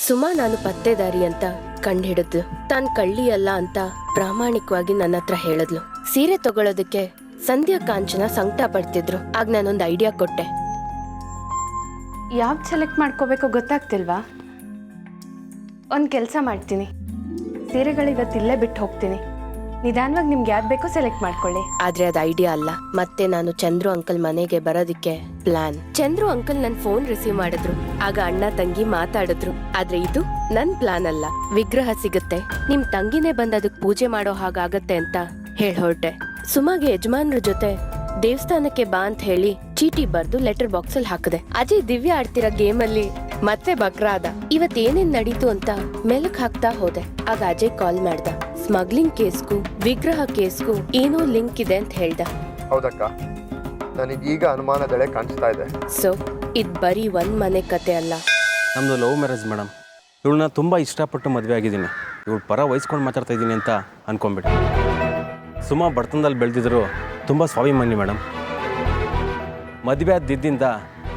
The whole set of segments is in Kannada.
ಸುಮಾ ನಾನು ಪತ್ತೆದಾರಿ ಅಂತ ಕಂಡುಹಿಡಿದ್ಲು. ತಾನ್ ಕಳ್ಳಿ ಅಲ್ಲ ಅಂತ ಪ್ರಾಮಾಣಿಕವಾಗಿ ನನ್ನ ಹತ್ರ ಹೇಳಿದ್ಲು. ಸೀರೆ ತಗೊಳ್ಳೋದಕ್ಕೆ ಸಂಧ್ಯಾ ಕಾಂಚನ ಸಂಕಟ ಪಡ್ತಿದ್ರು. ಆಗ ನಾನೊಂದು ಐಡಿಯಾ ಕೊಟ್ಟೆ. ಯಾವ್ದು ಸೆಲೆಕ್ಟ್ ಮಾಡ್ಕೋಬೇಕೋ ಗೊತ್ತಾಗ್ತಿಲ್ವಾ? ಒಂದು ಕೆಲಸ ಮಾಡ್ತೀನಿ, ಸೀರೆಗಳು ಇವತ್ತಿಲ್ಲೇ ಬಿಟ್ಟು ಹೋಗ್ತೀನಿ. ನಿಧಾನವಾಗಿ ನಿಮ್ಗೆ ಯಾವ್ದು ಬೇಕೋ ಸೆಲೆಕ್ಟ್ ಮಾಡ್ಕೊಳ್ಳಿ. ಆದ್ರೆ ಅದು ಐಡಿಯಾ ಅಲ್ಲ. ಮತ್ತೆ ನಾನು ಚಂದ್ರು ಅಂಕಲ್ ಮನೆಗೆ ಬರೋದಕ್ಕೆ ಪ್ಲಾನ್. ಚಂದ್ರು ಅಂಕಲ್ ನನ್ ಫೋನ್ ರಿಸೀವ್ ಮಾಡಿದ್ರು. ಆಗ ಅಣ್ಣ ತಂಗಿ ಮಾತಾಡಿದ್ರು. ಆದ್ರೆ ಇದು ನನ್ ಪ್ಲಾನ್ ಅಲ್ಲ. ವಿಗ್ರಹ ಸಿಗುತ್ತೆ, ನಿಮ್ ತಂಗಿನೇ ಬಂದ್ ಅದಕ್ ಪೂಜೆ ಮಾಡೋ ಹಾಗಾಗತ್ತೆ ಅಂತ ಹೊರಟೆ. ಸುಮಾಗೆ ಯಜಮಾನ್ರ ಜೊತೆ ದೇವಸ್ಥಾನಕ್ಕೆ ಬಾ ಅಂತ ಹೇಳಿ ಚೀಟಿ ಬರ್ದು ಲೆಟರ್ ಬಾಕ್ಸ್ ಅಲ್ಲಿ ಹಾಕದೆ. ಅಜಯ್ ದಿವ್ಯಾ ಆಡ್ತಿರೋ ಗೇಮ್ ಅಲ್ಲಿ ಮತ್ತೆ ಬಕ್ರಾದ. ಇವತ್ತೇನೇನ್ ನಡೀತು ಅಂತ ಮೆಲಕ್ ಹಾಕ್ತಾ ಹೋದೆ. ಆಗ ಅಜಯ್ ಕಾಲ್ ಮಾಡ್ದ. ಸ್ಮಗ್ಲಿಂಗ್ ಕೇಸ್ಗೂ ವಿಗ್ರಹ ಕೇಸ್ಗೂ ಏನೋ ಲಿಂಕ್ ಇದೆ ಅಂತ ಹೇಳ್ದ. ಹೌದಕ್ಕ, ನನಗೀಗ ಅನುಮಾನದಳೆ ಕಾಣಿಸ್ತಾ ಇದೆ. ಸೊ ಇದ್ ಬರೀ ಒಂದ್ ಮನೆ ಕತೆ ಅಲ್ಲ. ನಮ್ದು ಲವ್ ಮ್ಯಾರೇಜ್ ಮೇಡಮ್. ಇವಳನ್ನ ತುಂಬ ಇಷ್ಟಪಟ್ಟು ಮದುವೆ ಆಗಿದ್ದೀನಿ. ಇವಳು ಪರ ವಹಿಸ್ಕೊಂಡು ಮಾತಾಡ್ತಾ ಇದ್ದೀನಿ ಅಂತ ಅನ್ಕೊಂಬಿಡಿ. ಸುಮಾ ಬಡತನದಲ್ಲಿ ಬೆಳೆದಿದ್ರು ತುಂಬ ಸ್ವಾಭಿಮಾನಿ ಮೇಡಮ್. ಮದುವೆ ಆದ್ದಿದ್ದಿಂದ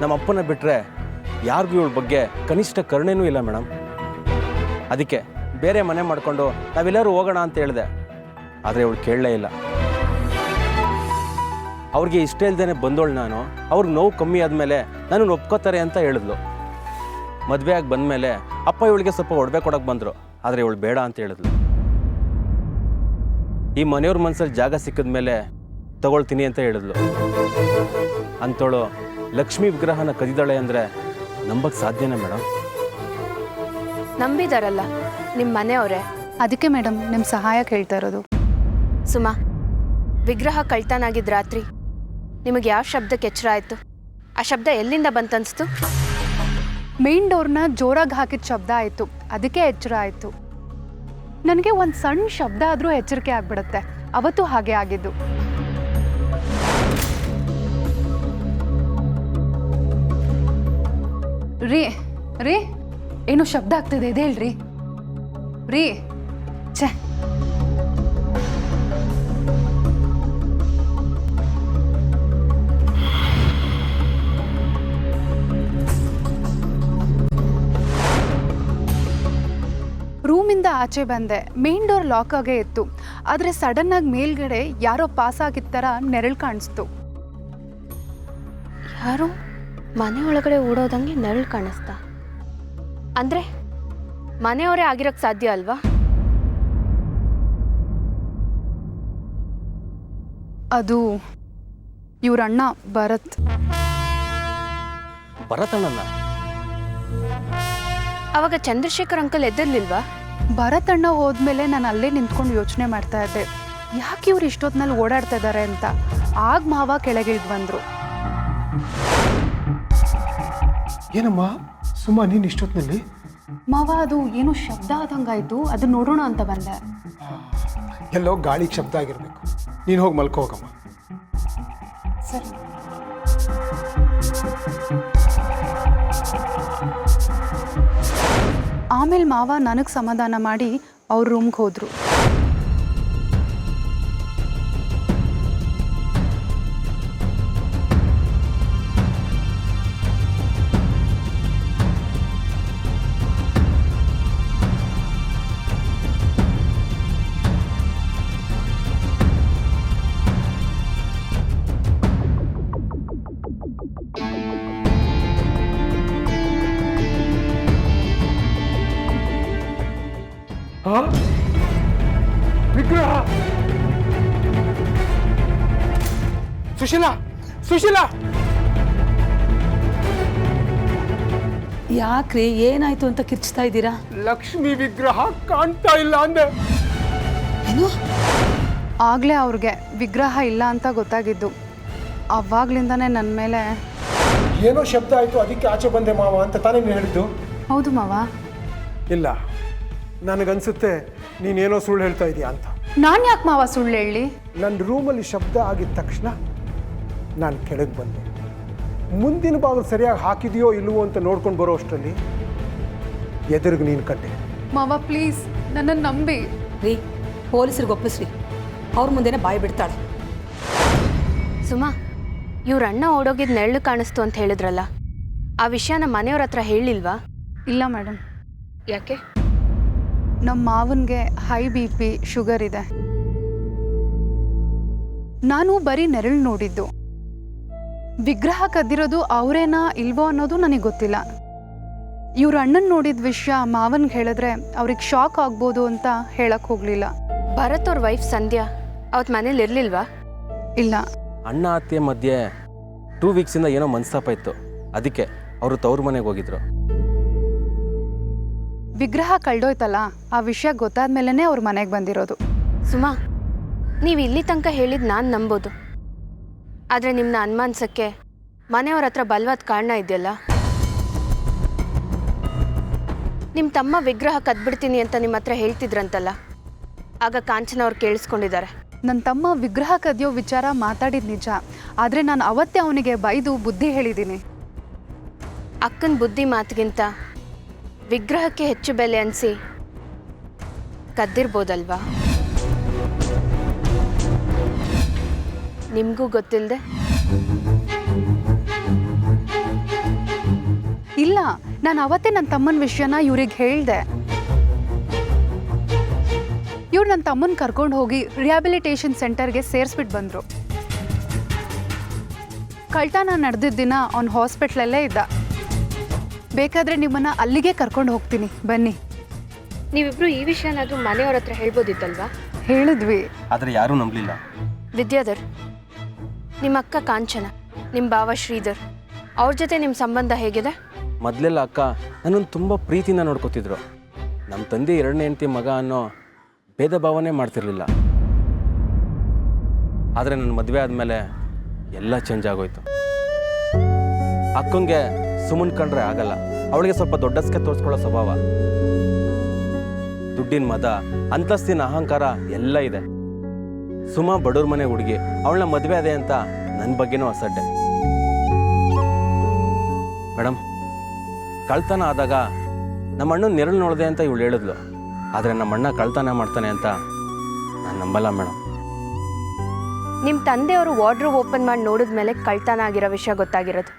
ನಮ್ಮ ಅಪ್ಪನ ಬಿಟ್ಟರೆ ಯಾರಿಗೂ ಇವಳ ಬಗ್ಗೆ ಕನಿಷ್ಠ ಕರುಣೆನೂ ಇಲ್ಲ ಮೇಡಮ್. ಅದಕ್ಕೆ ಬೇರೆ ಮನೆ ಮಾಡಿಕೊಂಡು ನಾವೆಲ್ಲರೂ ಹೋಗೋಣ ಅಂತ ಹೇಳಿದೆ. ಆದರೆ ಇವಳು ಕೇಳಲೇ ಇಲ್ಲ. ಅವ್ರಿಗೆ ಇಷ್ಟ ಇಲ್ದೇನೆ ಬಂದೋಳು ನಾನು. ಅವ್ರಿಗೆ ನೋವು ಕಮ್ಮಿ ಆದಮೇಲೆ ನಾನು ಒಪ್ಕೋತಾರೆ ಅಂತ ಹೇಳಿದ್ಲು. ಮದುವೆ ಆಗಿ ಬಂದಮೇಲೆ ಅಪ್ಪ ಇವಳಿಗೆ ಸ್ವಲ್ಪ ಒಡವೆ ಕೊಡೋಕೆ ಬಂದರು. ಆದರೆ ಇವಳು ಬೇಡ ಅಂತ ಹೇಳಿದ್ಲು. ಈ ಮನೆಯವ್ರ ಮನಸ್ಸಲ್ಲಿ ಜಾಗ ಸಿಕ್ಕಿದ ಮೇಲೆ ತಗೊಳ್ತೀನಿ ಅಂತ ಹೇಳಿದ್ಲು. ಅಂಥವಳು ಲಕ್ಷ್ಮೀ ವಿಗ್ರಹನ ಕದಿದಾಳೆ ಅಂದರೆ ನಂಬಕ್ಕೆ ಸಾಧ್ಯನೇ ಮೇಡಮ್? ನಂಬಿದಾರಲ್ಲ ನಿಮ್ಮ ಮನೆಯವರೇ. ಅದಕ್ಕೆ ಮೇಡಮ್ ನಿಮ್ಮ ಸಹಾಯ ಕೇಳ್ತಾ ಇರೋದು. ಸುಮಾ, ವಿಗ್ರಹ ಕಳ್ತನಾಗಿದ್ದ ರಾತ್ರಿ ನಿಮಗೆ ಯಾವ ಶಬ್ದಕ್ಕೆ ಎಚ್ಚರ ಆಯಿತು? ಆ ಶಬ್ದ ಎಲ್ಲಿಂದ ಬಂತನ್ನಿಸ್ತು? ಮೇನ್ ಡೋರ್ನ ಜೋರಾಗಿ ಹಾಕಿದ ಶಬ್ದ ಆಯಿತು, ಅದಕ್ಕೆ ಎಚ್ಚರ ಆಯಿತು. ನನಗೆ ಒಂದು ಸಣ್ಣ ಶಬ್ದ ಆದರೂ ಎಚ್ಚರಿಕೆ ಆಗ್ಬಿಡುತ್ತೆ. ಅವತ್ತು ಹಾಗೆ ಆಗಿದ್ದು. ರೀ ರೀ ಏನೋ ಶಬ್ದ ಆಗ್ತಿದೆ, ಇದೆ ಹೇಳ್ರಿ ರೀ. ಛೇ, ರೂಮಿಂದ ಆಚೆ ಬಂದೆ. ಮೇನ್ ಡೋರ್ ಲಾಕ್ ಆಗೇ ಇತ್ತು. ಆದರೆ ಸಡನ್ನಾಗಿ ಮೇಲ್ಗಡೆ ಯಾರೋ ಪಾಸ್ ಆಗಿದ್ದ ಥರ ನೆರಳು ಕಾಣಿಸ್ತು. ಯಾರು ಮನೆ ಒಳಗಡೆ ಓಡೋದಂಗೆ ನೆರಳು ಕಾಣಿಸ್ತಾ? ಅಂದರೆ ಮನೆಯವರೇ ಆಗಿರೋಕ್ಕೆ ಸಾಧ್ಯ ಅಲ್ವಾ? ಅದು ಇವ್ರಣ್ಣ ಭರತ್. ಭರತಣ್ಣನ? ಅವಾಗ ಚಂದ್ರಶೇಖರ್ ಅಂಕಲ್ ಎದ್ದಿರ್ಲಿಲ್ವಾ? ಭರತ್ ಅಣ್ಣ ಹೋದ್ಮೇಲೆ ನಾನು ಅಲ್ಲೇ ನಿಂತ್ಕೊಂಡು ಯೋಚನೆ ಮಾಡ್ತಾ ಇದ್ದೆ, ಯಾಕೆ ಇವ್ರು ಇಷ್ಟೊತ್ತಿನಲ್ಲಿ ಓಡಾಡ್ತಾ ಇದ್ದಾರೆ ಅಂತ. ಆಗ ಮಾವ ಕೆಳಗಿಳಿದು ಬಂದರು. ಏನಮ್ಮ ಸುಮಾ ನೀನು ಇಷ್ಟೊತ್ತಿನಲ್ಲಿ? ಮಾವ, ಅದು ಏನೋ ಶಬ್ದ ಆದಂಗಾಯ್ತು, ಅದು ನೋಡೋಣ ಅಂತ ಬಂದೆ. ಎಲ್ಲೋ ಗಾಳಿಗೆ ಶಬ್ದ ಆಗಿರಬೇಕು. ನೀನು ಹೋಗಿ ಮಲ್ಕೋ ಹೋಗಮ್ಮ. ಸರಿ. ಆಮೇಲೆ ಮಾವ ನನಗೆ ಸಮಾಧಾನ ಮಾಡಿ ಅವ್ರ ರೂಮ್ಗೆ ಹೋದರು. ವಿಗ್ರಹ! ಸುಶೀಲಾ, ಸುಶೀಲಾ! ಯಾಕ್ರಿ, ಏನಾಯ್ತು ಅಂತ ಕಿರ್ಚ್ತಾ ಇದ್ದೀರಾ? ಲಕ್ಷ್ಮಿ ವಿಗ್ರಹ ಕಾಣ್ತಾ ಇಲ್ಲ ಅಂದೆ. ಏನು? ಆಗಲೇ ಅವ್ರಿಗೆ ವಿಗ್ರಹ ಇಲ್ಲ ಅಂತ ಗೊತ್ತಾಗಿದ್ದು. ಅವಾಗ್ಲಿಂದಾನೇ ನನ್ನ ಮೇಲೆ ಏನೋ ಶಬ್ದ ಆಯಿತು, ಅದಕ್ಕೆ ಆಚೆ ಬಂದೆ ಮಾವ ಅಂತ ತಾನೇ ನೀನು ಹೇಳಿದ್ದು? ಹೌದು ಮಾವ. ಇಲ್ಲ, ನನಗನ್ಸುತ್ತೆ ನೀನೇನೋ ಸುಳ್ಳು ಹೇಳ್ತಾ ಇದೀಯ ಅಂತ. ನಾನು ಯಾಕೆ ಮಾವ ಸುಳ್ಳು ಹೇಳಿ? ನನ್ನ ರೂಮಲ್ಲಿ ಶಬ್ದ ಆಗಿದ ತಕ್ಷಣ ನಾನು ಕೆಳಗೆ ಬಂದೆ. ಮುಂದಿನ ಬಾಗಿಲು ಸರಿಯಾಗಿ ಹಾಕಿದೆಯೋ ಇಲ್ವೋ ಅಂತ ನೋಡ್ಕೊಂಡು ಬರೋ ಅಷ್ಟರಲ್ಲಿ ಎದುರಿಗೆ ನೀನು ಕಂಡೆ. ಮಾವ ಪ್ಲೀಸ್ ನನ್ನನ್ನು ನಂಬಿ. ರೀ, ಪೊಲೀಸರಿಗೆ ಒಪ್ಪಿಸ್ರಿ, ಅವ್ರ ಮುಂದೆನೇ ಬಾಯಿ ಬಿಡ್ತಾಳೆ. ಸುಮಾ, ಇವ್ರ ಅಣ್ಣ ಓಡೋಗಿದ್ದು ನೆರಳು ಕಾಣಿಸ್ತು ಅಂತ ಹೇಳಿದ್ರಲ್ಲ, ಆ ವಿಷಯನ ಮನೆಯವ್ರ ಹತ್ರ ಹೇಳಿಲ್ವಾ? ಇಲ್ಲ ಮೇಡಮ್, ಯಾಕೆ? ನಮ್ಮ ಮಾವನಿಗೆ ಹೈ ಬಿ ಪಿ ಶುಗರ್ ಇದೆ. ನಾನು ಬರೀ ನೆರಳು ನೋಡಿದ್ದು. ವಿಗ್ರಹ ಕದ್ದಿರೋದು ಅವರೇನಾ ಇಲ್ವೋ ಅನ್ನೋದು ನನಗೆ ಗೊತ್ತಿಲ್ಲ. ಇವ್ರ ಅಣ್ಣನ್ ನೋಡಿದ ವಿಷಯ ಮಾವನ್ಗೆ ಹೇಳಿದ್ರೆ ಅವ್ರಿಗೆ ಶಾಕ್ ಆಗ್ಬೋದು ಅಂತ ಹೇಳಕ್ ಹೋಗ್ಲಿಲ್ಲ. ಭರತ್ ಅವ್ರ ವೈಫ್ ಸಂಧ್ಯಾ ಅವತ್ತು ಮನೇಲಿ ಇರ್ಲಿಲ್ವಾ? ಇಲ್ಲ, ಅಣ್ಣ ಅತ್ತೆ ಮಧ್ಯೆ 2 ವೀಕ್ಸಿಂದ ಏನೋ ಮನಸ್ತಾಪ ಇತ್ತು. ಅದಕ್ಕೆ ಅವರು ತವ್ರ ಮನೆಗೆ ಹೋಗಿದ್ರು. ವಿಗ್ರಹ ಕಳ್ದೋಯ್ತಲ್ಲ, ಆ ವಿಷಯ ಗೊತ್ತಾದ್ಮೇಲೆ ಅವ್ರ ಮನೆಗೆ ಬಂದಿರೋದು. ಸುಮಾ, ನೀವು ಇಲ್ಲಿ ತನಕ ಹೇಳಿದ್ ನಾನು ನಂಬೋದು. ಆದರೆ ನಿಮ್ಮನ್ನ ಅನುಮಾನಿಸೋಕ್ಕೆ ಮನೆಯವ್ರ ಹತ್ರ ಬಲವಾದ ಕಾರಣ ಇದೆಯಲ್ಲ. ನಿಮ್ಮ ತಮ್ಮ ವಿಗ್ರಹ ಕದ್ಬಿಡ್ತೀನಿ ಅಂತ ನಿಮ್ಮ ಹತ್ರ ಹೇಳ್ತಿದ್ರಂತಲ್ಲ, ಆಗ ಕಾಂಚನ ಅವ್ರು ಕೇಳಿಸ್ಕೊಂಡಿದ್ದಾರೆ. ನನ್ನ ತಮ್ಮ ವಿಗ್ರಹ ಕದಿಯೋ ವಿಚಾರ ಮಾತಾಡಿದ ನಿಜ, ಆದರೆ ನಾನು ಅವತ್ತೇ ಅವನಿಗೆ ಬೈದು ಬುದ್ಧಿ ಹೇಳಿದ್ದೀನಿ. ಅಕ್ಕನ ಬುದ್ಧಿ ಮಾತಿಗಿಂತ ವಿಗ್ರಹಕ್ಕೆ ಹೆಚ್ಚು ಬೆಲೆ ಅನಿಸಿ ಕದ್ದಿರ್ಬೋದಲ್ವಾ? ನಿಮಗೂ ಗೊತ್ತಿಲ್ಲದೆ? ಇಲ್ಲ, ನಾನು ಅವತ್ತೇ ನನ್ನ ತಮ್ಮನ ವಿಷಯನ ಇವ್ರಿಗೆ ಹೇಳಿದೆ. ಇವ್ರು ನನ್ನ ತಮ್ಮನ ಕರ್ಕೊಂಡು ಹೋಗಿ ರಿಹ್ಯಾಬಿಲಿಟೇಷನ್ ಸೆಂಟರ್ಗೆ ಸೇರಿಸ್ಬಿಟ್ಟು ಬಂದರು. ಕಳ್ತನ ನಡೆದಿದ್ದ ದಿನ ಅವ್ನು ಹಾಸ್ಪಿಟ್ಲಲ್ಲೇ ಇದ್ದ. ಬೇಕಾದರೆ ನಿಮ್ಮನ್ನು ಅಲ್ಲಿಗೆ ಕರ್ಕೊಂಡು ಹೋಗ್ತೀನಿ, ಬನ್ನಿ. ನೀವಿಬ್ರು ಈ ವಿಷಯನಾದ್ರೂ ಮನೆಯವ್ರ ಹತ್ರ ಹೇಳ್ಬೋದಿತ್ತಲ್ವಾ? ಹೇಳಿದ್ವಿ, ಆದರೆ ಯಾರೂ ನಂಬಲಿಲ್ಲ. ವಿದ್ಯಾಧರ್, ನಿಮ್ಮ ಅಕ್ಕ ಕಾಂಚನ, ನಿಮ್ಮ ಭಾವ ಶ್ರೀಧರ್, ಅವ್ರ ಜೊತೆ ನಿಮ್ಮ ಸಂಬಂಧ ಹೇಗಿದೆ? ಮೊದಲೆಲ್ಲ ಅಕ್ಕ ನನ್ನನ್ನು ತುಂಬ ಪ್ರೀತಿಯಿಂದ ನೋಡ್ಕೋತಿದ್ರು. ನಮ್ಮ ತಂದೆ 2ನೇ ಹೆಂಡತಿ ಮಗ ಅನ್ನೋ ಭೇದ ಭಾವನೆ ಮಾಡ್ತಿರ್ಲಿಲ್ಲ. ಆದರೆ ನನ್ನ ಮದುವೆ ಆದಮೇಲೆ ಎಲ್ಲ ಚೇಂಜ್ ಆಗೋಯ್ತು. ಅಕ್ಕಂಗೆ ಸುಮ್ಮನೆ ಕಂಡ್ರೆ ಆಗಲ್ಲ. ಅವಳಿಗೆ ಸ್ವಲ್ಪ ದೊಡ್ಡಸ್ಕೆ ತೋರಿಸ್ಕೊಳ್ಳೋ ಸ್ವಭಾವ, ದುಡ್ಡಿನ ಮದ, ಅಂತಸ್ತಿನ ಅಹಂಕಾರ ಎಲ್ಲ ಇದೆ. ಸುಮಾ ಬಡವ್ರ ಮನೆ ಹುಡುಗಿ, ಅವಳನ್ನ ಮದುವೆ ಅದೇ ಅಂತ ನನ್ನ ಬಗ್ಗೆನೂ ಅಸಡ್ಡೆ. ಮೇಡಮ್, ಕಳ್ತನ ಆದಾಗ ನಮ್ಮ ಅಣ್ಣನ ನೆರಳು ನೋಡಿದೆ ಅಂತ ಇವಳು ಹೇಳಿದ್ಲು. ಆದರೆ ನಮ್ಮ ಅಣ್ಣ ಕಳ್ತನ ಮಾಡ್ತಾನೆ ಅಂತ ನಾನು ನಂಬಲ್ಲ ಮೇಡಮ್. ನಿಮ್ಮ ತಂದೆಯವರು ವಾರ್ಡ್ರೋಬ್ ಓಪನ್ ಮಾಡಿ ನೋಡಿದ್ಮೇಲೆ ಕಳ್ತನ ಆಗಿರೋ ವಿಷಯ ಗೊತ್ತಾಗಿರೋದು.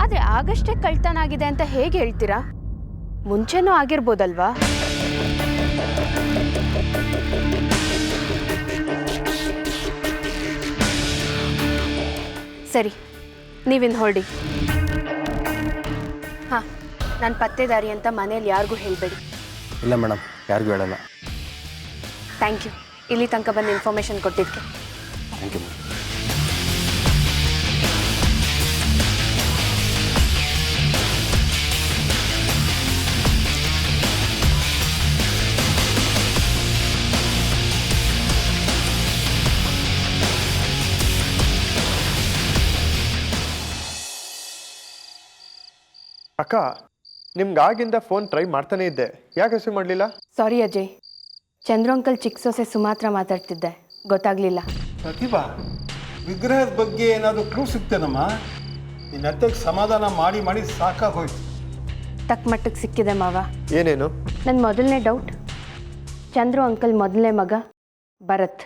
ಆದರೆ ಆಗಷ್ಟೇ ಕಳ್ತನ ಆಗಿದೆ ಅಂತ ಹೇಗೆ ಹೇಳ್ತೀರಾ? ಮುಂಚೆನೂ ಆಗಿರ್ಬೋದಲ್ವಾ? ಸರಿ, ನೀವಿನ್ ಹೊರಡಿ. ಹಾಂ, ನಾನು ಪತ್ತೇದಾರಿ ಅಂತ ಮನೇಲಿ ಯಾರಿಗೂ ಹೇಳಬೇಡಿ. ಇಲ್ಲ ಮೇಡಮ್, ಯಾರಿಗೂ ಹೇಳಲ್ಲ. ಥ್ಯಾಂಕ್ ಯು, ಇಲ್ಲಿ ತನಕ ಬಂದು ಇನ್ಫಾರ್ಮೇಷನ್ ಕೊಟ್ಟಿದ್ದಕ್ಕೆ. Thank you madam. ಅಕ್ಕ, ನಿಮ್ಗೆ ಆಗಿಂದ ಫೋನ್ ಟ್ರೈ ಮಾಡ್ತಾನೆ ಇದ್ದೆ, ಯಾಕೆ ರಿಸೀವ್ ಮಾಡಲಿಲ್ಲ? ಸಾರಿ ಅಜಯ್, ಚಂದ್ರು ಅಂಕಲ್ ಚಿಕ್ಕ ಸೊಸೆ ಸುಮಾತ್ರ ಮಾತಾಡ್ತಿದ್ದೆ, ಗೊತ್ತಾಗ್ಲಿಲ್ಲ. ಪ್ರತಿಭಾ, ವಿಗ್ರಹದ ಬಗ್ಗೆ ಏನಾದರೂ ಕ್ಲೂ ಸಿಗ್ತೇನಮ್ಮ? ನಿನ್ನ ಅತ್ತೆಗೆ ಸಮಾಧಾನ ಮಾಡಿ ಮಾಡಿ ಸಾಕಾಗೋಯ್ತು. ತಕ್ಕ ಮಟ್ಟಕ್ಕೆ ಸಿಕ್ಕಿದೆ ಮಾವ. ಏನೇನು? ನನ್ನ ಮೊದಲನೇ ಡೌಟ್, ಚಂದ್ರು ಅಂಕಲ್ ಮೊದಲನೇ ಮಗ ಭರತ್.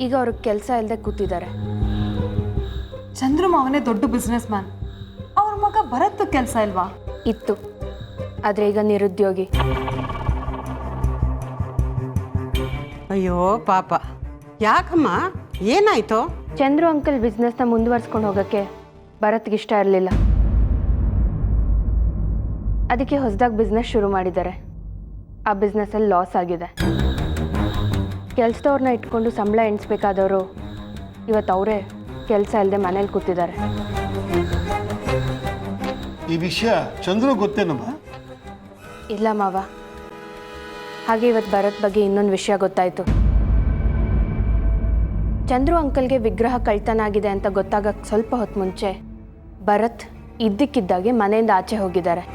ಈಗ ಅವ್ರಿಗೆ ಕೆಲಸ ಇಲ್ಲದೆ ಕೂತಿದ್ದಾರೆ. ಚಂದ್ರು ಮಾವನೇ ದೊಡ್ಡ ಬಿಸ್ನೆಸ್ ಮ್ಯಾನ್, ಅವ್ರ ಮಗ ಭರತ್ ಕೆಲಸ ಇಲ್ವಾ? ಇತ್ತು, ಆದರೆ ಈಗ ನಿರುದ್ಯೋಗಿ. ಅಯ್ಯೋ ಪಾಪ, ಯಾಕಮ್ಮ, ಏನಾಯ್ತು? ಚಂದ್ರು ಅಂಕಲ್ ಬಿಸ್ನೆಸ್ನ ಮುಂದುವರ್ಸ್ಕೊಂಡು ಹೋಗೋಕ್ಕೆ ಭರತ್ಗೆ ಇಷ್ಟ ಇರಲಿಲ್ಲ. ಅದಕ್ಕೆ ಹೊಸದಾಗಿ ಬಿಸ್ನೆಸ್ ಶುರು ಮಾಡಿದ್ದಾರೆ. ಆ ಬಿಸ್ನೆಸ್ಸಲ್ಲಿ ಲಾಸ್ ಆಗಿದೆ. ಕೆಲಸದವ್ರನ್ನ ಇಟ್ಕೊಂಡು ಸಂಬಳ ಎಣಿಸ್ಬೇಕಾದವರು ಇವತ್ತು ಅವರೇ ಕೆಲಸ ಇಲ್ಲದೆ ಮನೇಲಿ ಕೂತಿದ್ದಾರೆ. ಈ ವಿಷಯ ಚಂದ್ರು ಗೊತ್ತೇನಮ್ಮ? ಇಲ್ಲ ಮಾವ, ಹಾಗೆ ಇವತ್ತು ಭರತ್ ಬಗ್ಗೆ ಇನ್ನೊಂದು ವಿಷಯ ಗೊತ್ತಾಯಿತು. ಚಂದ್ರು ಅಂಕಲ್ಗೆ ವಿಗ್ರಹ ಕಳ್ತನ ಆಗಿದೆ ಅಂತ ಗೊತ್ತಾಗಕ್ಕೆ ಸ್ವಲ್ಪ ಹೊತ್ತು ಮುಂಚೆ ಭರತ್ ಇದ್ದಕ್ಕಿದ್ದಾಗೆ ಮನೆಯಿಂದ ಆಚೆ ಹೋಗಿದ್ದಾರೆ.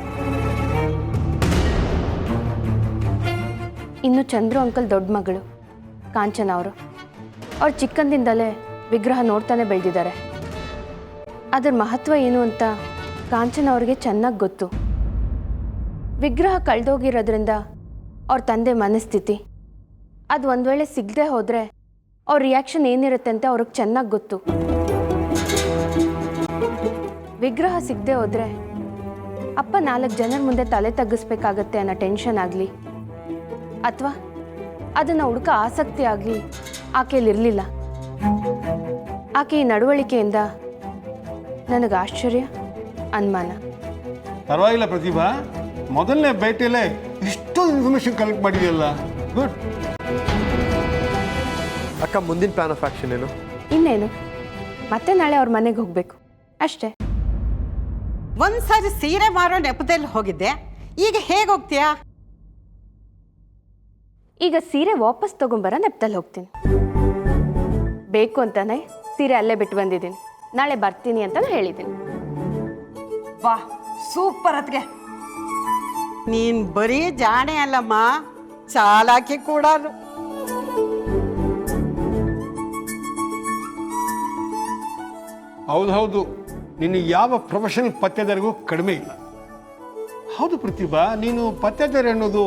ಇನ್ನು ಚಂದ್ರು ಅಂಕಲ್ ದೊಡ್ಡ ಮಗಳು ಕಾಂಚನ ಅವರು, ಅವ್ರು ಚಿಕ್ಕಂದಿಂದಲೇ ವಿಗ್ರಹ ನೋಡ್ತಾನೆ ಬೆಳೆದಿದ್ದಾರೆ. ಅದರ ಮಹತ್ವ ಏನು ಅಂತ ಕಾಂಚನ ಅವ್ರಿಗೆ ಚೆನ್ನಾಗಿ ಗೊತ್ತು. ವಿಗ್ರಹ ಕಳೆದೋಗಿರೋದ್ರಿಂದ ಅವ್ರ ತಂದೆ ಮನಸ್ಥಿತಿ, ಅದು ಒಂದು ವೇಳೆ ಸಿಗದೆ ಹೋದರೆ ಅವ್ರ ರಿಯಾಕ್ಷನ್ ಏನಿರುತ್ತೆ ಅಂತ ಅವ್ರಿಗೆ ಚೆನ್ನಾಗಿ ಗೊತ್ತು. ವಿಗ್ರಹ ಸಿಗದೆ ಹೋದ್ರೆ ಅಪ್ಪ 4 ಜನರ ಮುಂದೆ ತಲೆ ತಗ್ಗಿಸ್ಬೇಕಾಗತ್ತೆ ಅನ್ನೋ ಟೆನ್ಷನ್ ಆಗಲಿ ಅಥವಾ ಅದನ್ನು ಹುಡುಕ ಆಸಕ್ತಿ ಆಗಲಿ ಆಕೆಯಲ್ಲಿರಲಿಲ್ಲ. ಆಕೆ ಈ ನಡವಳಿಕೆಯಿಂದ ನನಗೆ ಆಶ್ಚರ್ಯ, ಅನುಮಾನ. ಪರವಾಗಿಲ್ಲ ಪ್ರತಿಭಾ, ಮೊದಲನೇ ಭೇಟಿಯಲ್ಲೇ ಇಷ್ಟೊಂದು ಇನ್ಫಾರ್ಮೇಷನ್ ಕಲೆಕ್ಟ್ ಮಾಡಿದೆಯಲ್ಲ, ಗುಡ್. ಅಕ್ಕ, ಮುಂದಿನ ಪ್ಲಾನ್ ಆಫ್ ಆ್ಯಕ್ಷನ್ ಏನು? ಇನ್ನೇನು, ಮತ್ತೆ ನಾಳೆ ಅವ್ರ ಮನೆಗೆ ಹೋಗಬೇಕು ಅಷ್ಟೇ. ಒಂದ್ಸಾರಿ ಸೀರೆ ಮಾರೋ ನೆಪದಲ್ಲಿ ಹೋಗಿದ್ದೆ, ಈಗ ಹೇಗೆ ಹೋಗ್ತೀಯಾ? ಈಗ ಸೀರೆ ವಾಪಸ್ ತಗೊಂಬರೋ ನೆಪದಲ್ಲಿ ಹೋಗ್ತೀನಿ. ಬೇಕು ಅಂತಾನೆ ಸೀರೆ ಅಲ್ಲೇ ಬಿಟ್ಟು ಬಂದಿದ್ದೀನಿ. ನಾಳೆ ಬರ್ತೀನಿ ಅಂತ ಹೇಳಿದ್ದೀನಿ. ವಾ, ಸೂಪರ್ ಅತ್ಗೆ. ನೀನ್ ಬರೀ ಜಾಣೆ ಅಲ್ಲಮ್ಮ, ಚಾಲಾಕಿ ಕೂಡ. ಹೌದು, ನಿನ್ನ ಯಾವ ಪ್ರೊಫೆಷನಲ್ ಪತ್ತೆದಾರಿಗೂ ಕಡಿಮೆ ಇಲ್ಲ. ಹೌದು ಪ್ರತಿಭಾ, ನೀನು ಪತ್ತೆದಾರಿ ಅನ್ನೋದು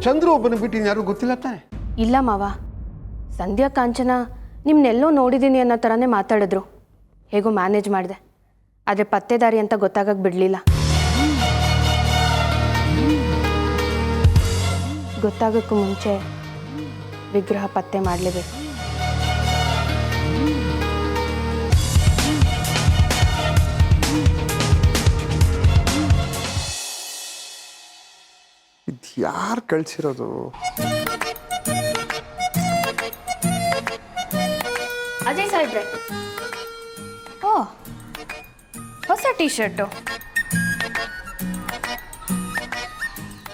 ಚಂದ್ರು ಒಬ್ಬನ ಬಿಟ್ಟು ಯಾರು ಗೊತ್ತಿಲ್ಲ ತಾನೆ? ಇಲ್ಲ ಮಾವ, ಸಂಧ್ಯಾ ಕಾಂಚನ ನಿಮ್ಮನ್ನೆಲ್ಲೋ ನೋಡಿದ್ದೀನಿ ಅನ್ನೋ ಥರನೇ ಮಾತಾಡಿದ್ರು. ಹೇಗೋ ಮ್ಯಾನೇಜ್ ಮಾಡಿದೆ. ಆದರೆ ಪತ್ತೆದಾರಿ ಅಂತ ಗೊತ್ತಾಗಕ್ಕೆ ಬಿಡಲಿಲ್ಲ. ಗೊತ್ತಾಗೋಕ್ಕೂ ಮುಂಚೆ ವಿಗ್ರಹ ಪತ್ತೆ ಮಾಡಲೇಬೇಕು. ಇದು ಯಾರು ಕಳ್ಸಿರೋದು? ಅಜಯ್ ಸಾಹೇಬ್ರೆ, ಓ ಹೊಸ ಟೀ ಶರ್ಟು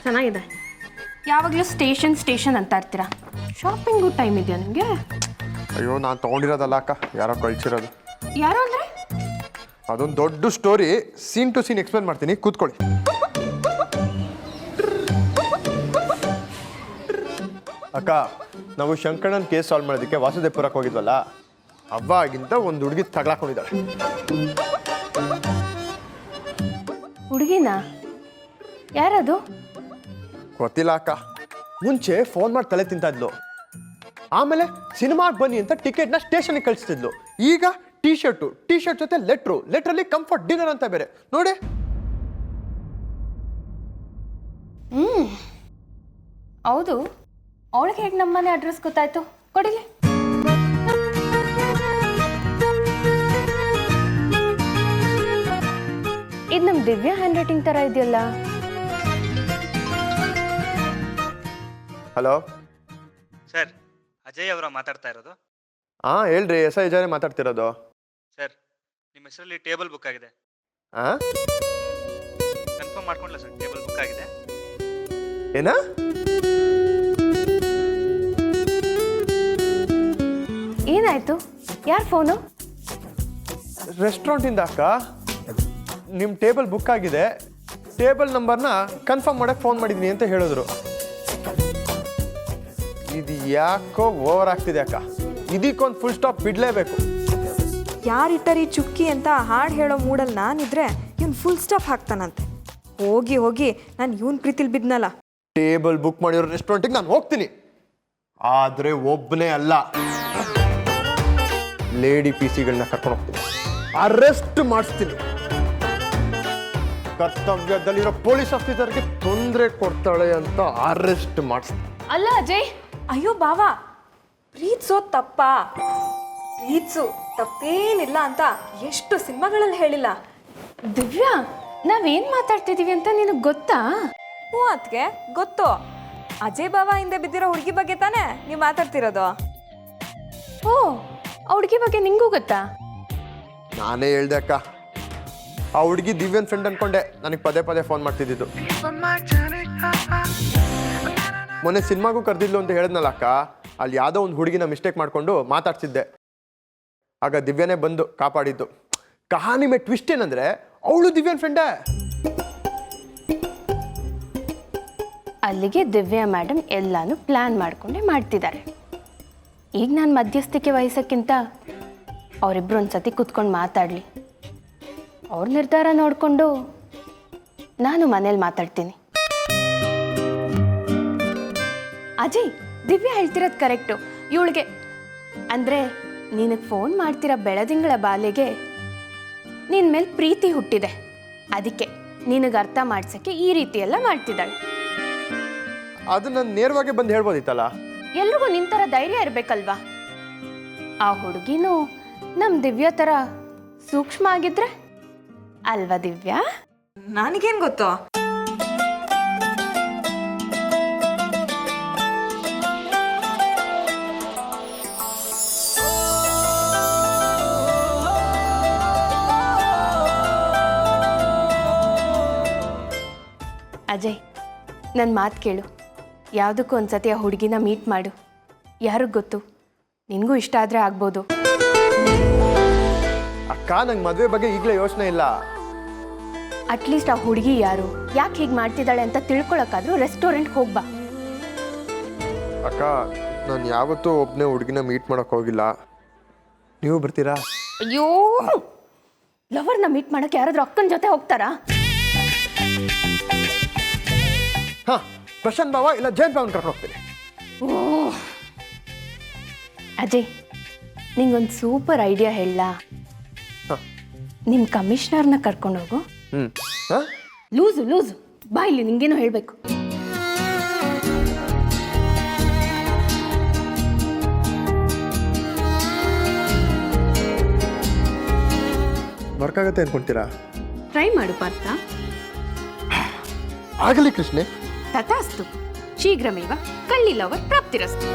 ಚೆನ್ನಾಗಿದೆ. ಯಾವಾಗಲೂ ಸ್ಟೇಷನ್ ಅಂತ ಇರ್ತೀರಾ. ಶಾಪಿಂಗು ಟೈಮ್ ಇದೆಯಾ ನಿಮಗೆ? ಅಯ್ಯೋ, ನಾನು ತೊಗೊಂಡಿರೋದಲ್ಲ ಅಕ್ಕ, ಯಾರೋ ಕಳ್ಸಿರೋದು. ಯಾರು ಅಂದರೆ? ಅದೊಂದು ದೊಡ್ಡ story, scene to scene explain ಮಾಡ್ತೀನಿ, ಕೂತ್ಕೊಳ್ಳಿ. ಅಕ್ಕ, ನಾವು ಶಂಕರಣ್ಣನ ಕೇಸ್ ಸಾಲ್ವ್ ಮಾಡೋದಕ್ಕೆ ವಾಸುದೇವಪುರಕ್ಕೆ ಹೋಗಿದ್ವಲ್ಲ, ಅವಾಗಿಂದ ಒಂದು ಹುಡುಗಿ ತಗ್ಲಾಕೊಂಡಿದ್ದಾಳೆ. ಹುಡುಗಿನ? ಯಾರದು? ಗೊತ್ತಿಲ್ಲ ಅಕ್ಕ. ಮುಂಚೆ ಫೋನ್ ಮಾಡಿ ತಲೆ ತಿಂತಾ ಇದ್ಲು, ಆಮೇಲೆ ಸಿನಿಮಾಗೆ ಬನ್ನಿ ಅಂತ ಟಿಕೆಟ್ನ ಸ್ಟೇಷನ್ಗೆ ಕಳಿಸ್ತಿದ್ಲು. ಈಗ ಟೀ ಶರ್ಟ್ ಜೊತೆ ಲೆಟ್ರಲ್ಲಿ ಕಂಫರ್ಟ್ ಡಿನ್ನರ್ ಅಂತ ಬೇರೆ ನೋಡಿ. ಹೌದು, ಅವಳಿಗೆ ಹೇಗೆ ನಮ್ಮನೆ ಅಡ್ರೆಸ್ ಗೊತ್ತಾಯ್ತು? ಕೊಡಿಲಿ. ಇದು ನಮ್ಮ ದಿವ್ಯಾ ಹ್ಯಾಂಡ್ ರೈಟಿಂಗ್ ಥರ ಇದೆಯಲ್ಲ. ಹಲೋ ಸರ್, ಅಜಯ್ ಅವರ ಮಾತಾಡ್ತಾ ಇರೋದು? ಹಾಂ ಹೇಳ್ರಿ, SI ಅಜಯ್ ಮಾತಾಡ್ತಿರೋದು. ಸರ್, ನಿಮ್ಮ ಹೆಸರಲ್ಲಿ ಟೇಬಲ್ ಬುಕ್ ಆಗಿದೆ. ಹಾಂ, ಕನ್ಫರ್ಮ್ ಮಾಡ್ಕೊಂಡ್ಲ ಸರ್? ಟೇಬಲ್ ಬುಕ್ ಆಗಿದೆ. ಏನ? ಏನಾಯ್ತು? ಯಾರ ಫೋನು? ರೆಸ್ಟೋರೆಂಟಿಂದ ಅಕ್ಕ. ನಿಮ್ಮ ಟೇಬಲ್ ಬುಕ್ ಆಗಿದೆ, ಟೇಬಲ್ ನಂಬರ್ನ ಕನ್ಫರ್ಮ್ ಮಾಡಕ್ಕೆ ಫೋನ್ ಮಾಡಿದ್ದೀನಿ ಅಂತ ಹೇಳಿದ್ರು. ಇದು ಯಾಕೋ ಓವರ್ ಆಗ್ತಿದೆ ಅಕ್ಕ, ಇದಕ್ಕೊಂದು ಫುಲ್ ಸ್ಟಾಪ್ ಬಿಡಲೇಬೇಕು. ಯಾರಿಟ್ಟರಿ ಚುಕ್ಕಿ ಅಂತ ಹಾಡು ಹೇಳೋ ಮೂಡಲ್ಲಿ ನಾನಿದ್ರೆ ಇವ್ನು ಫುಲ್ ಸ್ಟಾಪ್ ಹಾಕ್ತಾನಂತೆ. ಹೋಗಿ ಹೋಗಿ ನಾನು ಇವನ್ ಪ್ರೀತಿಲಿ ಬಿದ್ನಲ್ಲ. ಟೇಬಲ್ ಬುಕ್ ಮಾಡಿರೋ ರೆಸ್ಟೋರೆಂಟಿಗೆ ನಾನು ಹೋಗ್ತೀನಿ, ಆದರೆ ಒಬ್ಬನೇ ಅಲ್ಲ, ಲೇಡಿ PCಗಳನ್ನ ಕರ್ಕೊಂಡು ಹೋಗ್ತೀನಿ, ಅರೆಸ್ಟ್ ಮಾಡಿಸ್ತೀನಿ. ಕರ್ತವ್ಯದಲ್ಲಿರೋ ಪೊಲೀಸ್ ಆಫೀಸರ್ಗೆ ತೊಂದರೆ ಕೊಡ್ತಾಳೆ ಅಂತ ಅರೆಸ್ಟ್ ಮಾಡಿಸ್ತೀನಿ. ಅಲ್ಲ ಅಜಯ್. ಅಯ್ಯೋ ಬಾವಾ, ಪ್ರೀತ್ಸೋದ್ ತಪ್ಪಾ? ಪ್ರೀತ್ಸು ತಪ್ಪೇನಿಲ್ಲ ಅಂತ ಎಷ್ಟು ಸಿನಿಮಾಗಳಲ್ಲಿ ಹೇಳಿಲ್ಲ. ದಿವ್ಯಾ, ನಾವೇನ್ ಮಾತಾಡ್ತಿದೀವಿ ಅಂತ ನಿನಗೆ ಗೊತ್ತಾ? ಹ್ಞೂ ಅದ್ಕೆ ಗೊತ್ತು. ಅಜಯ್ ಬಾವಾ ಹಿಂದೆ ಬಿದ್ದಿರೋ ಹುಡುಗಿ ಬಗ್ಗೆ ತಾನೇ ನೀವು ಮಾತಾಡ್ತಿರೋದು? ಓ, ಆ ಹುಡುಗಿ ಬಗ್ಗೆ ನಿಂಗೂ ಗೊತ್ತಾ? ನಾನೇ ಹೇಳ್ದೆ ಅಕ್ಕ, ಆ ಹುಡುಗಿ ದಿವ್ಯನ್ ಫ್ರೆಂಡ್ ಅನ್ಕೊಂಡೆ ನನಗೆ ಪದೇ ಪದೇ ಫೋನ್ ಮಾಡ್ತಿದ್ದು. ಮೊನ್ನೆ ಸಿನಿಮಾಗೂ ಕರೆದಿದ್ಲು ಅಂತ ಹೇಳಿದ್ನಲ್ಲ ಅಕ್ಕ, ಅಲ್ಲಿ ಯಾವುದೋ ಒಂದು ಹುಡುಗಿನ ಮಿಸ್ಟೇಕ್ ಮಾಡಿಕೊಂಡು ಮಾತಾಡ್ತಿದ್ದೆ. ಆಗ ದಿವ್ಯನೇ ಬಂದು ಕಾಪಾಡಿದ್ದು. ಕಹಾನಿ ಮೇ ಟ್ವಿಸ್ಟ್ ಏನಂದ್ರೆ ಅವಳು ದಿವ್ಯನ್ ಫ್ರೆಂಡೇ. ಅಲ್ಲಿಗೆ ದಿವ್ಯಾ ಮೇಡಮ್ ಎಲ್ಲಾನು ಪ್ಲಾನ್ ಮಾಡ್ಕೊಂಡೇ ಮಾಡ್ತಿದ್ದಾರೆ. ಈಗ ನಾನು ಮಧ್ಯಸ್ಥಿಕೆ ವಹಿಸೋಕ್ಕಿಂತ ಅವರಿಬ್ರು ಒಂದ್ಸತಿ ಕೂತ್ಕೊಂಡು ಮಾತಾಡಲಿ. ಅವ್ರ ನಿರ್ಧಾರ ನೋಡಿಕೊಂಡು ನಾನು ಮನೇಲಿ ಮಾತಾಡ್ತೀನಿ. ಅಜಯ್, ದಿವ್ಯಾ ಹೇಳ್ತಿರೋದು ಕರೆಕ್ಟು. ಇವಳಿಗೆ ಅಂದರೆ ನಿನಗೆ ಫೋನ್ ಮಾಡ್ತಿರೋ ಬೆಳದಿಂಗಳ ಬಾಲೆಗೆ ನಿನ್ನ ಮೇಲೆ ಪ್ರೀತಿ ಹುಟ್ಟಿದೆ, ಅದಕ್ಕೆ ನಿನಗೆ ಅರ್ಥ ಮಾಡ್ಸಕ್ಕೆ ಈ ರೀತಿ ಎಲ್ಲ ಮಾಡ್ತಿದ್ದಾಳೆ. ಅದು ನಾನು ನೇರವಾಗಿ ಬಂದು ಹೇಳ್ಬೋದಿತ್ತಲ್ಲ. ಎಲ್ರಿಗೂ ನಿನ್ನ ಥರ ಧೈರ್ಯ ಇರಬೇಕಲ್ವಾ? ಆ ಹುಡುಗಿನೂ ನಮ್ಮ ದಿವ್ಯಾ ಥರ ಸೂಕ್ಷ್ಮ ಆಗಿದ್ರೆ ಅಲ್ವಾ ದಿವ್ಯಾ? ನನಗೇನು ಗೊತ್ತು? ಅಜಯ್, ನನ್ನ ಮಾತು ಕೇಳು. ಯಾವುದಕ್ಕೂ ಒಂದ್ಸತಿ ಆ ಹುಡುಗಿನ ಮೀಟ್ ಮಾಡು. ಯಾರಿಗೆ ಗೊತ್ತು, ನಿನಗೂ ಇಷ್ಟ ಆದರೆ ಆಗ್ಬೋದು. ಅಕ್ಕ, ನಂಗೆ ಮದುವೆ ಬಗ್ಗೆ ಈಗಲೇ ಯೋಚನೆ ಇಲ್ಲ. ಅಟ್ಲೀಸ್ಟ್ ಆ ಹುಡುಗಿ ಯಾರು, ಯಾಕೆ ಹೀಗೆ ಮಾಡ್ತಿದ್ದಾಳೆ ಅಂತ ತಿಳ್ಕೊಳಕ್ಕಾದ್ರೂ ರೆಸ್ಟೋರೆಂಟ್ಗೆ ಹೋಗ್ಬಾ. ಅಕ್ಕ, ನಾನು ಯಾವತ್ತೂ ಒಬ್ಬನೇ ಹುಡುಗಿನ ಮೀಟ್ ಮಾಡೋಕೆ ಹೋಗಿಲ್ಲ. ನೀವು ಬರ್ತೀರಾ? ಅಯ್ಯೋ, ಲವರ್ನ ಮೀಟ್ ಮಾಡಕ್ಕೆ ಯಾರಾದ್ರೂ ಅಕ್ಕನ ಜೊತೆ ಹೋಗ್ತಾರಾ? ಹಾಂ, ಪ್ರಶಾಂತ್ ಬಾವ ಇಲ್ಲ ಜಯಂತ್ ಬಾವನ್ ಕರ್ಕೊಂಡು ಹೋಗ್ತೀನಿ. ಅಜಯ್, ನಿಂಗೊಂದು ಸೂಪರ್ ಐಡಿಯಾ ಹೇಳಲಾ? ನಿಮ್ಮ ಕಮಿಷನರ್ನ ಕರ್ಕೊಂಡೋಗು. ಹಾಂ, ಲೂಸು ಲೂಸು ಬಾ, ಇಲ್ಲಿ ನಿಂಗೇನೋ ಹೇಳಬೇಕು. ವರ್ಕ್ ಆಗುತ್ತೆ ಅನ್ಕೊಂತೀರಾ? ಟ್ರೈ ಮಾಡು ಪಾರ್ಥ. ಆಗಲಿ ಕೃಷ್ಣೆ. ತಥಾಸ್ತು. ಶೀಘ್ರಮೇವ ಕಳ್ಳಿಲವರ್ ಪ್ರಾಪ್ತಿರಸ್ತು.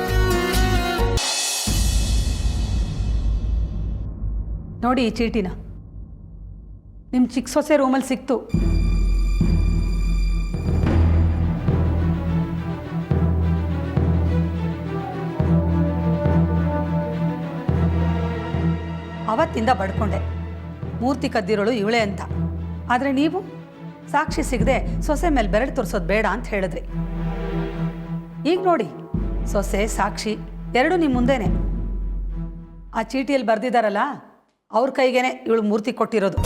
ನೋಡಿ ಈ ಚೀಟಿನ, ನಿಮ್ಮ ಚಿಕ್ಕ ಸೊಸೆ ರೂಮಲ್ಲಿ ಸಿಕ್ತು. ಅವತ್ತಿಂದ ಬಡ್ಕೊಂಡೆ, ಮೂರ್ತಿ ಕದ್ದಿರೋಳು ಇವಳೆ ಅಂತ. ಆದರೆ ನೀವು ಸಾಕ್ಷಿ ಸಿಗದೆ ಸೊಸೆ ಮೇಲೆ ಬೆರಳು ತೋರಿಸೋದು ಬೇಡ ಅಂತ ಹೇಳಿದ್ರಿ. ಈಗ ನೋಡಿ, ಸೊಸೆ ಸಾಕ್ಷಿ ಎರಡೂ ನಿಮ್ಮ ಮುಂದೆನೆ. ಆ ಚೀಟಿಯಲ್ಲಿ ಬರೆದಿದ್ದಾರಲ್ಲ, ಅವ್ರ ಕೈಗೇನೆ ಇವಳು ಮೂರ್ತಿ ಕೊಟ್ಟಿರೋದು.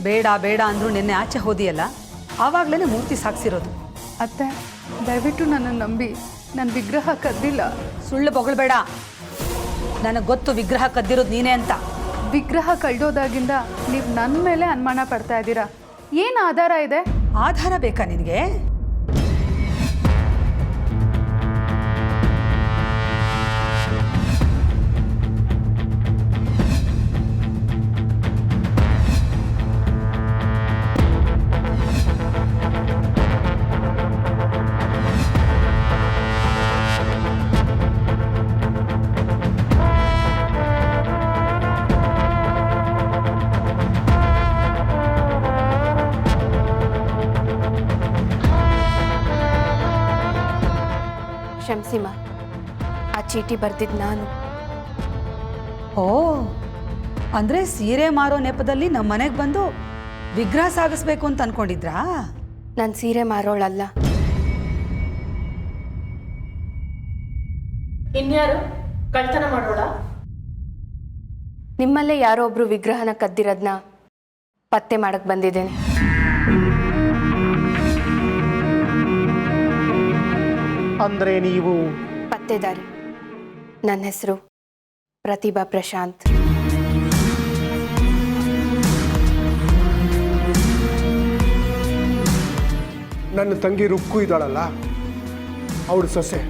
ಬೇಡ ಬೇಡ ಅಂದರೂ ನಿನ್ನೆ ಆಚೆ ಹೋದಿಯಲ್ಲ, ಆವಾಗಲೇ ಮೂರ್ತಿ ಸಾಕ್ಸಿರೋದು. ಅತ್ತೆ, ದಯವಿಟ್ಟು ನನ್ನನ್ನು ನಂಬಿ, ನನ್ನ ವಿಗ್ರಹ ಕದ್ದಿಲ್ಲ. ಸುಳ್ಳು ಬೊಗಳ್ಬೇಡ. ನನಗೆ ಗೊತ್ತು ವಿಗ್ರಹ ಕದ್ದಿರೋದು ನೀನೇ ಅಂತ. ವಿಗ್ರಹ ಕಳ್ದೋದಾಗಿಂದ ನೀವು ನನ್ನ ಮೇಲೆ ಅನುಮಾನ ಪಡ್ತಾ ಇದ್ದೀರಾ. ಏನು ಆಧಾರ ಇದೆ? ಆಧಾರ ಬೇಕಾ ನಿನಗೆ? ಕ್ಷಮಿಸಿಮ್ಮ, ಆ ಚೀಟಿ ಬರ್ದಿದ್ದು ನಾನು. ಓ, ಅಂದರೆ ಸೀರೆ ಮಾರೋ ನೆಪದಲ್ಲಿ ನಮ್ಮ ಮನೆಗೆ ಬಂದು ವಿಗ್ರಹ ಸಾಗಿಸ್ಬೇಕು ಅಂತ ಅನ್ಕೊಂಡಿದ್ರಾ? ನಾನು ಸೀರೆ ಮಾರೋಳಲ್ಲ. ಇನ್ಯಾರು ಕಳ್ತನ ಮಾಡೋಳ? ನಿಮ್ಮಲ್ಲೇ ಯಾರೋ ಒಬ್ರು ವಿಗ್ರಹನ ಕದ್ದಿರೋದನ್ನ ಪತ್ತೆ ಮಾಡಕ್ಕೆ ಬಂದಿದ್ದೇನೆ. ಅಂದರೆ ನೀವು ಪತ್ತೆದಾರಿ. ನನ್ನ ಹೆಸರು ಪ್ರತಿಭಾ ಪ್ರಶಾಂತ್. ನನ್ನ ತಂಗಿ ರುಕ್ಕು ಇದ್ದಾಳಲ್ಲ, ಅವಳು ಸೊಸೆ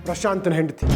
ಪ್ರಶಾಂತನ ಹೆಂಡತಿ.